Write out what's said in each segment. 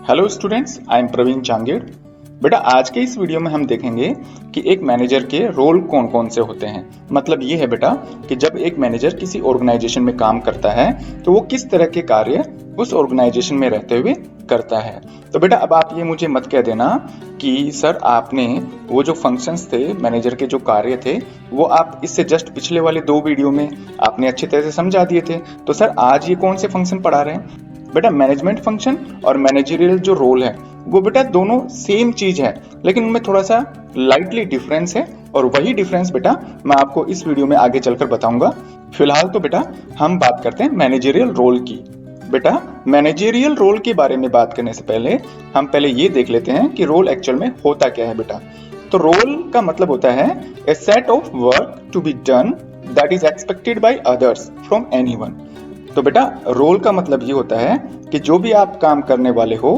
Hello students, I am Praveen Changed. बेटा आज के इस वीडियो में हम देखेंगे कि एक मैनेजर के रोल कौन कौन से होते हैं। मतलब ये है बेटा कि जब एक मैनेजर किसी ऑर्गेनाइजेशन में काम करता है तो वो किस तरह के कार्य उस ऑर्गेनाइजेशन में रहते हुए करता है। तो बेटा अब आप ये मुझे मत कह देना कि सर आपने वो जो फंक्शंस थे, मैनेजर के जो कार्य थे, वो आप इससे जस्ट पिछले वाले 2 वीडियो में आपने अच्छी तरह से समझा दिए थे। तो सर आज ये कौन से फंक्शन पढ़ा रहे हैं? बेटा मैनेजमेंट फंक्शन और मैनेजरियल जो रोल है वो बेटा दोनों सेम चीज है, लेकिन उनमें थोड़ा सा लाइटली डिफरेंस है और वही डिफरेंस बेटा मैं आपको इस वीडियो में आगे चलकर बताऊंगा। फिलहाल तो बेटा हम बात करते हैं मैनेजरियल रोल की। बेटा मैनेजरियल रोल के बारे में बात करने से पहले हम पहले ये देख लेते हैं कि रोल एक्चुअल में होता क्या है बेटा। तो रोल का मतलब होता है a set of work to be done that is expected by others from anyone. तो बेटा रोल का मतलब ये होता है कि जो भी आप काम करने वाले हो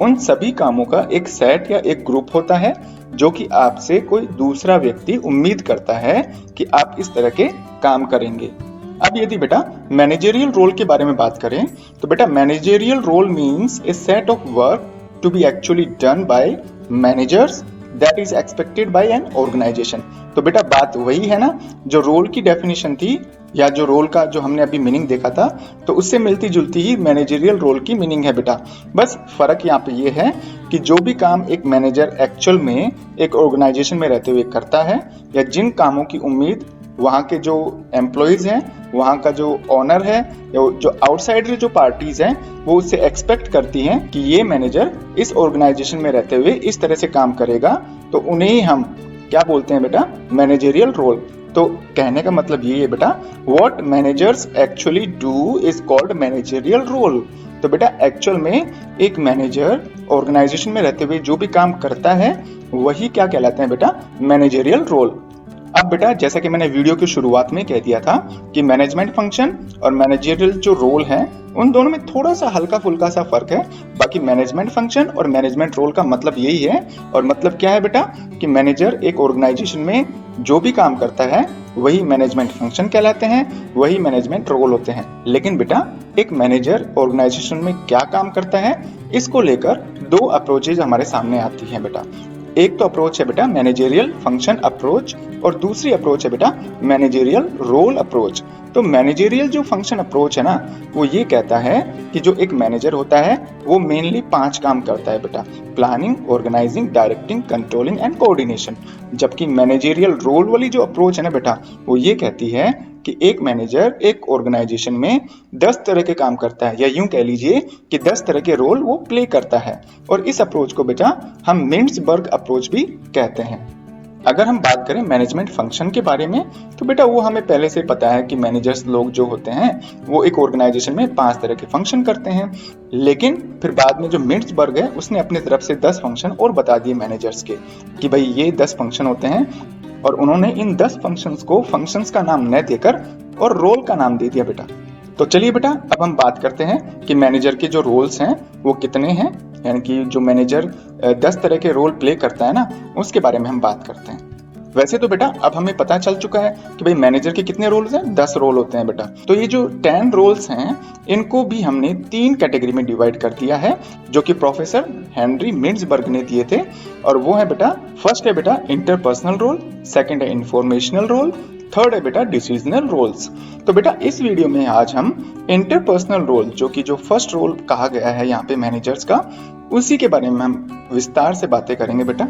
उन सभी कामों का एक सेट या एक ग्रुप होता है जो कि आपसे कोई दूसरा व्यक्ति उम्मीद करता है कि आप इस तरह के काम करेंगे। अब यदि बेटा मैनेजरियल रोल के बारे में बात करें तो बेटा managerial role means a set of work to be actually done by managers that is expected by an organisation. तो बेटा बात वही है ना, जो रोल की डेफिनेशन थी या जो रोल का जो हमने अभी मीनिंग देखा था तो उससे मिलती जुलती ही मैनेजरियल रोल की मीनिंग है बेटा। बस फर्क यहाँ पे ये है कि जो भी काम एक मैनेजर एक्चुअल में एक ऑर्गेनाइजेशन में रहते हुए करता है या जिन कामों की उम्मीद वहाँ के जो एम्प्लॉयज हैं, वहाँ का जो ऑनर है या जो आउटसाइडर जो पार्टीज हैं वो उससे एक्सपेक्ट करती हैं कि ये मैनेजर इस ऑर्गेनाइजेशन में रहते हुए इस तरह से काम करेगा, तो उन्हें ही हम क्या बोलते हैं बेटा? Managerial role. तो कहने का मतलब ये है बेटा what managers actually do is called managerial role. तो बेटा एक्चुअल में एक मैनेजर ऑर्गेनाइजेशन में रहते हुए जो भी काम करता है वही क्या कहलाते हैं बेटा? Managerial role. अब बेटा जैसा कि मैंने वीडियो की शुरुआत में कह दिया था कि मैनेजमेंट फंक्शन और मैनेजरियल जो रोल है उन दोनों में थोड़ा सा हल्का फुल्का सा फर्क है। बाकी मैनेजमेंट फंक्शन और मैनेजमेंट रोल का मतलब यही है। और मतलब क्या है बेटा कि मैनेजर एक ऑर्गेनाइजेशन में जो भी काम करता है वही मैनेजमेंट फंक्शन कहलाते हैं, वही मैनेजमेंट रोल होते हैं। लेकिन बेटा एक मैनेजर ऑर्गेनाइजेशन में क्या काम करता है इसको लेकर 2 अप्रोचेज हमारे सामने आती हैं बेटा। एक तो अप्रोच है बेटा मैनेजरियल फंक्शन अप्रोच और दूसरी अप्रोच है बेटा मैनेजरियल रोल अप्रोच। तो मैनेजरियल जो फंक्शन अप्रोच है ना वो ये कहता है कि जो एक मैनेजर होता है वो मेनली 5 काम करता है बेटा: planning, organising, directing, controlling and coordination. जबकि मैनेजरियल रोल वाली जो अप्रोच है ना बेटा वो ये कहती है कि एक मैनेजर एक ऑर्गेनाइजेशन में 10 तरह के काम करता है, या यूं कह लीजिए कि 10 तरह के रोल वो प्ले करता है। और इस अप्रोच को बेटा हम मिन्सबर्ग अप्रोच भी कहते हैं। अगर हम बात करें मैनेजमेंट फंक्शन के बारे में तो बेटा वो हमें पहले से पता है कि मैनेजर्स लोग जो होते हैं वो एक ऑर्गेनाइजेशन में 5 तरह के फंक्शन करते हैं। लेकिन फिर बाद में जो मिन्सबर्ग है उसने अपनी तरफ से 10 फंक्शन और बता दिए मैनेजर्स के कि भाई ये 10 फंक्शन होते हैं, और उन्होंने इन 10 फंक्शंस को फंक्शंस का नाम न देकर और रोल का नाम दे दिया बेटा। तो चलिए बेटा अब हम बात करते हैं कि मैनेजर के जो रोल्स हैं वो कितने हैं, यानी कि जो मैनेजर 10 तरह के रोल प्ले करता है ना उसके बारे में हम बात करते हैं। वैसे तो बेटा अब हमें पता चल चुका है कि भाई मैनेजर के कितने रोल्स हैं, 10 रोल होते हैं बेटा। तो ये जो 10 रोल्स हैं इनको भी हमने 3 कैटेगरी में डिवाइड कर दिया है जो कि प्रोफेसर हेनरी मिन्सबर्ग ने दिए थे। और वो है बेटा, फर्स्ट है बेटा इंटरपर्सनल रोल, सेकंड है इंफॉर्मेशनल रोल, थर्ड है बेटा डिसीजनल रोल्स। तो बेटा इस वीडियो में आज हम इंटरपर्सनल रोल जो कि जो फर्स्ट रोल कहा गया है यहाँ पे मैनेजर्स का, उसी के बारे में हम विस्तार से बातें करेंगे बेटा।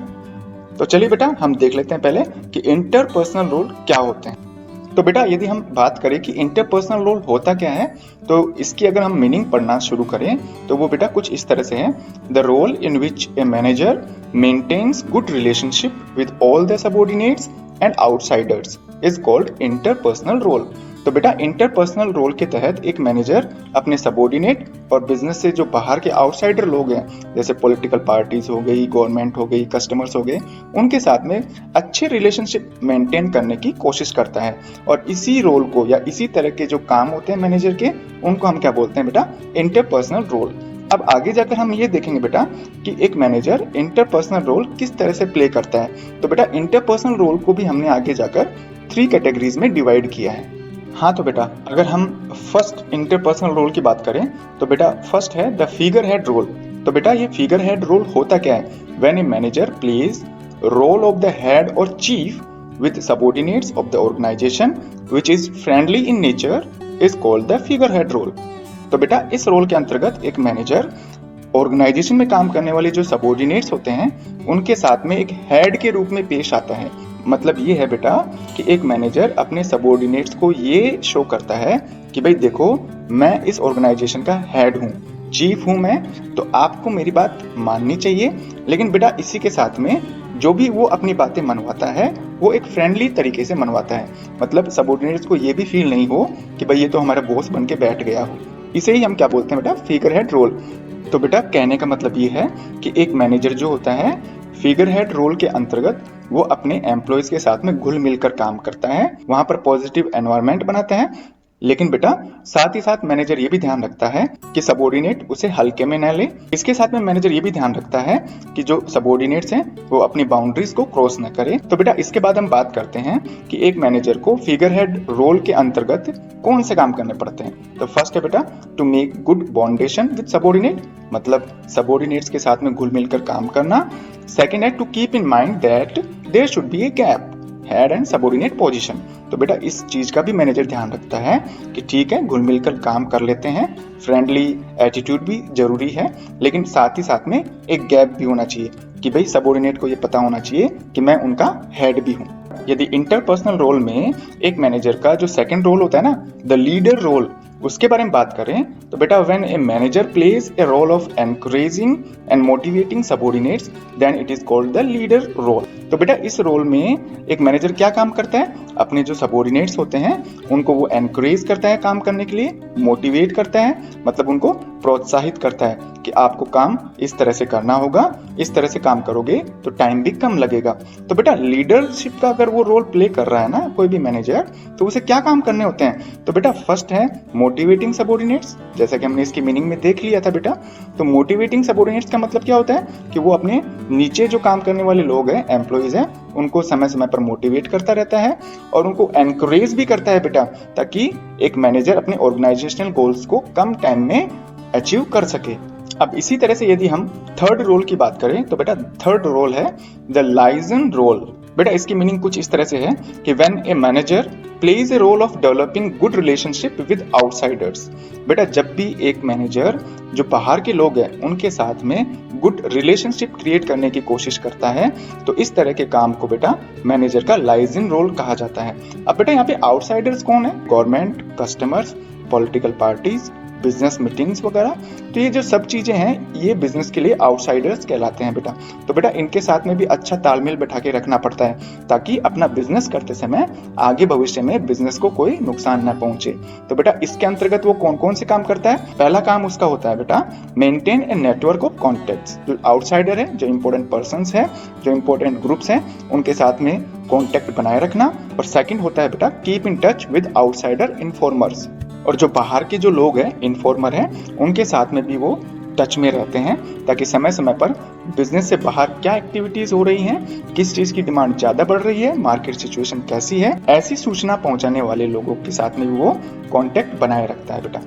तो चलिए बेटा हम देख लेते हैं पहले कि इंटरपर्सनल रोल क्या होते हैं। तो बेटा यदि हम बात करें कि इंटरपर्सनल रोल होता क्या है तो इसकी अगर हम मीनिंग पढ़ना शुरू करें तो वो बेटा कुछ इस तरह से है: the role in which a manager maintains good relationship with all the subordinates and outsiders is called interpersonal role. तो बेटा इंटरपर्सनल रोल के तहत एक मैनेजर अपने सबऑर्डिनेट और बिजनेस से जो बाहर के आउटसाइडर लोग हैं, जैसे पॉलिटिकल पार्टीज हो गई, गवर्नमेंट हो गई, कस्टमर्स हो गए, उनके साथ में अच्छे रिलेशनशिप मेंटेन करने की कोशिश करता है। और इसी रोल को या इसी तरह के जो काम होते हैं मैनेजर के उनको हम क्या बोलते हैं बेटा? Interpersonal role. अब आगे जाकर हम ये देखेंगे बेटा कि एक मैनेजर इंटरपर्सनल रोल किस तरह से प्ले करता है। तो बेटा इंटरपर्सनल रोल को भी हमने आगे जाकर 3 कैटेगरीज में डिवाइड किया है। हाँ तो बेटा अगर हम फर्स्ट इंटरपर्सनल रोल की बात करें तो बेटा फर्स्ट है द फिगर हेड रोल। तो बेटा ये फिगर हेड रोल होता क्या है? When a manager plays role of the head और chief with subordinates of the organization which is friendly in nature is called the figurehead role। तो बेटा इस रोल के अंतर्गत एक मैनेजर ऑर्गेनाइजेशन में काम करने वाले जो सबॉर्डिनेट्स होते हैं उनके साथ में एक हेड के रूप में पेश आता है। मतलब ये है बेटा कि एक मैनेजर अपने सबॉर्डिनेट्स को ये शो करता है कि भाई देखो मैं इस ऑर्गेनाइजेशन का हेड हूँ, चीफ हूँ मैं, तो आपको मेरी बात माननी चाहिए। लेकिन बेटा इसी के साथ में जो भी वो अपनी बातें मनवाता है वो एक फ्रेंडली तरीके से मनवाता है। मतलब सबऑर्डिनेट्स को ये भी फील नहीं हो कि भाई ये तो हमारा बॉस बन के बैठ गया हो। इसे ही हम क्या बोलते हैं बेटा? Figurehead role. तो बेटा कहने का मतलब ये है कि एक मैनेजर जो होता है फिगर हेड रोल के अंतर्गत वो अपने एम्प्लॉयज के साथ में घुल मिलकर काम करता है, वहां पर पॉजिटिव एनवायरनमेंट बनाता है। लेकिन बेटा साथ ही साथ मैनेजर ये भी ध्यान रखता है कि सबऑर्डिनेट उसे हल्के में न ले। इसके साथ में मैनेजर ये भी ध्यान रखता है कि जो सबऑर्डिनेट्स हैं वो अपनी बाउंड्रीज को क्रॉस न करे। तो बेटा इसके बाद हम बात करते हैं कि एक मैनेजर को फिगर हेड रोल के अंतर्गत कौन से काम करने पड़ते हैं। तो फर्स्ट है बेटा to make good bondation with subordinate, मतलब सबऑर्डिनेट्स के साथ में घुल मिलकर काम करना। सेकेंड है to keep in mind that there should be a gap head and subordinate position. तो बेटा इस चीज का भी मैनेजर ध्यान रखता है कि ठीक है घुल मिलकर काम कर लेते हैं, फ्रेंडली एटीट्यूड भी जरूरी है, लेकिन साथ ही साथ में एक गैप भी होना चाहिए कि भाई सबऑर्डिनेट को ये पता होना चाहिए कि मैं उनका हेड भी हूँ। यदि इंटरपर्सनल रोल में एक मैनेजर का जो सेकंड रोल होता है ना, द लीडर रोल, उसके बारे में बात करें तो बेटा when a manager plays a role of encouraging and motivating subordinates then it is called the leader role. तो बेटा इस रोल में एक मैनेजर क्या काम करता है? अपने जो सबऑर्डिनेट्स होते हैं उनको वो एनकरेज करता है काम करने के लिए, मोटिवेट करता है, मतलब उनको प्रोत्साहित करता है कि आपको काम इस तरह से करना होगा, इस तरह से काम करोगे तो टाइम भी कम लगेगा। तो बेटा लीडरशिप का अगर वो रोल प्ले कर रहा है ना कोई भी मैनेजर, तो उसे क्या काम करने होते हैं? तो बेटा फर्स्ट है मोटिवेटिंग सबऑर्डिनेट्स, जैसा कि हमने इसकी मीनिंग में देख लिया था बेटा। तो मोटिवेटिंग सबऑर्डिनेट्स का मतलब क्या होता है कि वो अपने नीचे जो काम करने वाले लोग हैं, एम्प्लॉइज हैं, उनको समय समय पर मोटिवेट करता रहता है और उनको एनकरेज भी करता है बेटा, ताकि एक मैनेजर अपने ऑर्गेनाइजेशनल गोल्स को कम टाइम में अचीव कर सके। अब इसी तरह से यदि हम थर्ड रोल की बात करें तो बेटा थर्ड रोल है द लाइजन रोल। बेटा इसकी मीनिंग कुछ इस तरह से है कि when a manager plays a role of developing good relationship with outsiders. बेटा जब भी एक मैनेजर जो बाहर के लोग हैं उनके साथ में गुड रिलेशनशिप क्रिएट करने की कोशिश करता है, तो इस तरह के काम को बेटा मैनेजर का लाइजन रोल कहा जाता है। अब बेटा यहाँ पे आउटसाइडर्स कौन है? Government, customers, political parties, business meetings वगैरह। तो ये जो सब चीजें हैं ये बिजनेस के लिए आउटसाइडर्स कहलाते हैं बेटा। तो बेटा इनके साथ में भी अच्छा तालमेल बैठा के रखना पड़ता है ताकि अपना बिजनेस करते समय आगे भविष्य में बिजनेस को कोई नुकसान न पहुंचे। तो बेटा इसके अंतर्गत वो कौन कौन से काम करता है? पहला काम उसका होता है बेटा maintain a network of contacts. जो आउटसाइडर है, जो इंपॉर्टेंट पर्संस है, जो इंपॉर्टेंट ग्रुप्स हैं, उनके साथ में कॉन्टेक्ट बनाए रखना। और सेकंड होता है बेटा keep in touch with outsider informers. और जो बाहर के जो लोग हैं, इन्फॉर्मर हैं, उनके साथ में भी वो टच में रहते हैं ताकि समय समय पर बिजनेस से बाहर क्या एक्टिविटीज हो रही हैं, किस चीज की डिमांड ज्यादा बढ़ रही है, मार्केट सिचुएशन कैसी है, ऐसी सूचना पहुंचाने वाले लोगों के साथ में भी वो कांटेक्ट बनाए रखता है बेटा।